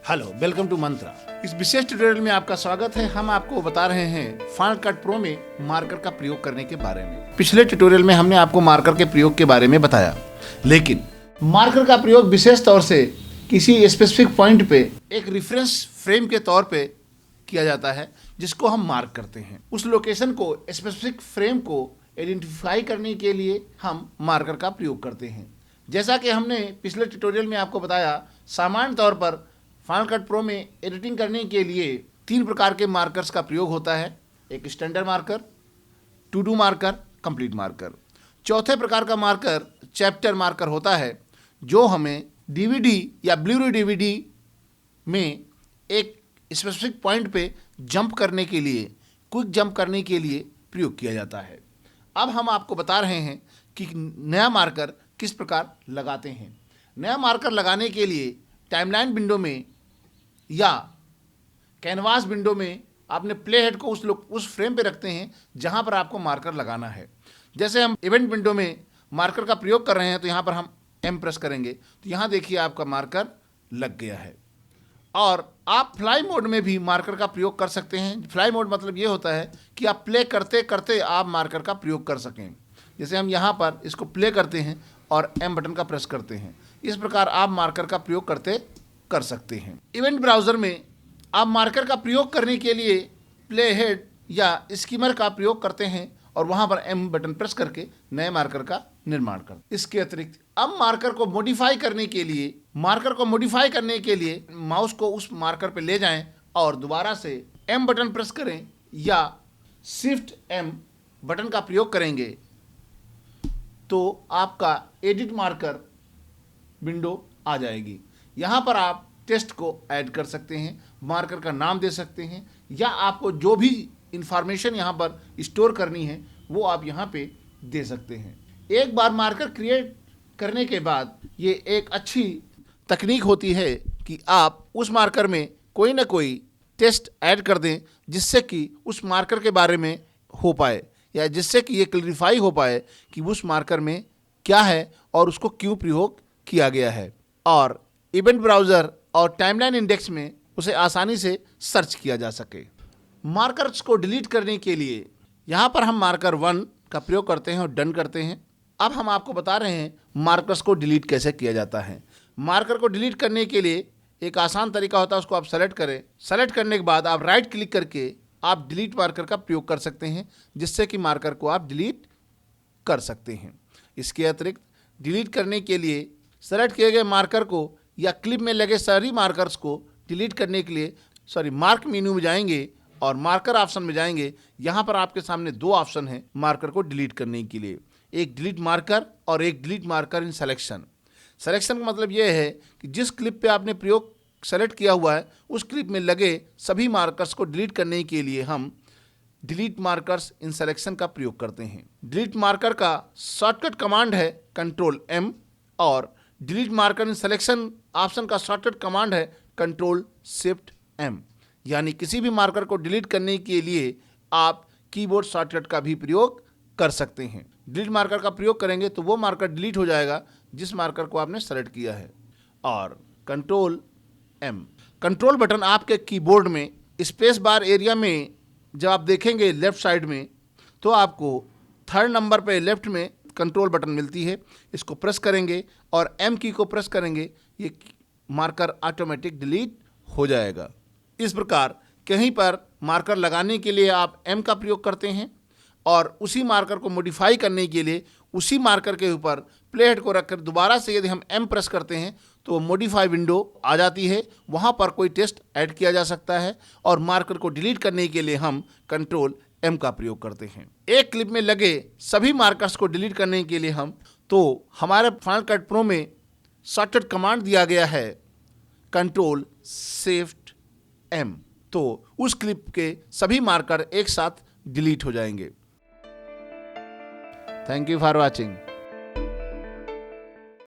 Hello, welcome to मंत्रा। इस विशेष tutorial में आपका स्वागत है। हम आपको बता रहे हैं फाइनल कट प्रो में मार्कर का प्रयोग करने के बारे में। पिछले ट्यूटोरियल में हमने आपको मार्कर के प्रयोग के बारे में बताया, लेकिन मार्कर का प्रयोग विशेष तौर से किसी स्पेसिफिक पॉइंट पे एक रेफरेंस फ्रेम के तौर पे किया जाता है, जिसको हम मार्क करते हैं। उस लोकेशन को, स्पेसिफिक फ्रेम को आइडेंटिफाई करने के लिए हम मार्कर का प्रयोग करते हैं। जैसा कि हमने पिछले ट्यूटोरियल में आपको बताया, सामान्य तौर पर फाइनल कट प्रो में एडिटिंग करने के लिए 3 प्रकार के मार्कर्स का प्रयोग होता है। एक standard marker, to do marker, complete marker. चौथे प्रकार का मार्कर चैप्टर मार्कर होता है, जो हमें डीवीडी या ब्लू-रे डीवीडी में एक स्पेसिफिक पॉइंट पे जंप करने के लिए, क्विक जंप करने के लिए प्रयोग किया जाता है। अब हम आपको बता रहे हैं कि नया मार्कर किस प्रकार लगाते हैं। नया मार्कर लगाने के लिए टाइमलाइन विंडो में या कैनवास विंडो में आपने प्ले हेड को उस फ्रेम पे रखते हैं जहां पर आपको मार्कर लगाना है। जैसे हम इवेंट विंडो में मार्कर का प्रयोग कर रहे हैं, तो यहां पर हम एम प्रेस करेंगे तो यहां देखिए आपका मार्कर लग गया है। और आप फ्लाई मोड में भी मार्कर का प्रयोग कर सकते हैं। फ्लाई मोड मतलब ये होता है कि आप प्ले करते करते आप मार्कर का प्रयोग कर सकें। जैसे हम यहाँ पर इसको प्ले करते हैं और एम बटन का प्रेस करते हैं, इस प्रकार आप मार्कर का प्रयोग कर सकते हैं। इवेंट ब्राउज़र में आप मार्कर का प्रयोग करने के लिए प्ले हेड या स्कीमर का प्रयोग करते हैं और वहाँ पर एम बटन प्रेस करके नए मार्कर का निर्माण करते हैं। इसके अतिरिक्त अब मार्कर को मॉडिफाई करने के लिए माउस को उस मार्कर पर ले जाएं और दोबारा से एम बटन प्रेस करें या शिफ्ट एम बटन का प्रयोग करेंगे तो आपका एडिट मार्कर विंडो आ जाएगी। यहाँ पर आप टेक्स्ट को ऐड कर सकते हैं, मार्कर का नाम दे सकते हैं, या आपको जो भी इंफॉर्मेशन यहाँ पर स्टोर करनी है वो आप यहाँ पे दे सकते हैं। एक बार मार्कर क्रिएट करने के बाद ये एक अच्छी तकनीक होती है कि आप उस मार्कर में कोई ना कोई टेक्स्ट ऐड कर दें, जिससे कि उस मार्कर के बारे में हो पाए, या जिससे कि ये क्लैरिफाई हो पाए कि उस मार्कर में क्या है और उसको क्यों प्रयोग किया गया है, और इवेंट ब्राउज़र और टाइमलाइन इंडेक्स में उसे आसानी से सर्च किया जा सके। मार्कर्स को डिलीट करने के लिए यहाँ पर हम मार्कर 1 का प्रयोग करते हैं और डन करते हैं। अब हम आपको बता रहे हैं मार्कर्स को डिलीट कैसे किया जाता है। मार्कर को डिलीट करने के लिए एक आसान तरीका होता है, उसको आप सेलेक्ट करें। सेलेक्ट करने के बाद आप राइट क्लिक करके आप डिलीट मार्कर का प्रयोग कर सकते हैं, जिससे कि मार्कर को आप डिलीट कर सकते हैं। इसके अतिरिक्त डिलीट करने के लिए सेलेक्ट किए गए मार्कर को या क्लिप में लगे सारी मार्कर्स को डिलीट करने के लिए मार्क मेन्यू में जाएंगे और मार्कर ऑप्शन में जाएंगे। यहाँ पर आपके सामने 2 ऑप्शन हैं मार्कर को डिलीट करने के लिए, एक डिलीट मार्कर और एक delete marker in selection. Selection का मतलब ये है कि जिस क्लिप पे आपने प्रयोग सेलेक्ट किया हुआ है उस क्लिप में लगे सभी मार्कर्स को डिलीट करने के लिए हम डिलीट मार्कर्स इन सेलेक्शन का प्रयोग करते हैं। डिलीट मार्कर का शॉर्टकट कमांड है कंट्रोल एम, और delete marker in selection option का शॉर्टकट कमांड है कंट्रोल शिफ्ट एम। यानी किसी भी मार्कर को डिलीट करने के लिए आप कीबोर्ड शॉर्टकट का भी प्रयोग कर सकते हैं। डिलीट मार्कर का प्रयोग करेंगे तो वो मार्कर डिलीट हो जाएगा जिस मार्कर को आपने सेलेक्ट किया है। और कंट्रोल एम, कंट्रोल बटन आपके कीबोर्ड में स्पेस बार एरिया में जब आप देखेंगे लेफ्ट साइड में, तो आपको 3rd नंबर पे लेफ्ट में कंट्रोल बटन मिलती है। इसको प्रेस करेंगे और एम की को प्रेस करेंगे, ये मार्कर ऑटोमेटिक डिलीट हो जाएगा। इस प्रकार कहीं पर मार्कर लगाने के लिए आप एम का प्रयोग करते हैं और उसी मार्कर को मॉडिफाई करने के लिए उसी मार्कर के ऊपर प्ले हेड को रखकर दोबारा से यदि हम एम प्रेस करते हैं तो मॉडिफाई विंडो आ जाती है। वहाँ पर कोई टेक्स्ट ऐड किया जा सकता है और मार्कर को डिलीट करने के लिए हम कंट्रोल एम का प्रयोग करते हैं। एक क्लिप में लगे सभी मार्कर्स को डिलीट करने के लिए हमारे फाइनल कट प्रो में शॉर्टकट कमांड दिया गया है कंट्रोल शिफ्ट एम, तो उस क्लिप के सभी मार्कर एक साथ डिलीट हो जाएंगे। Thank you for watching.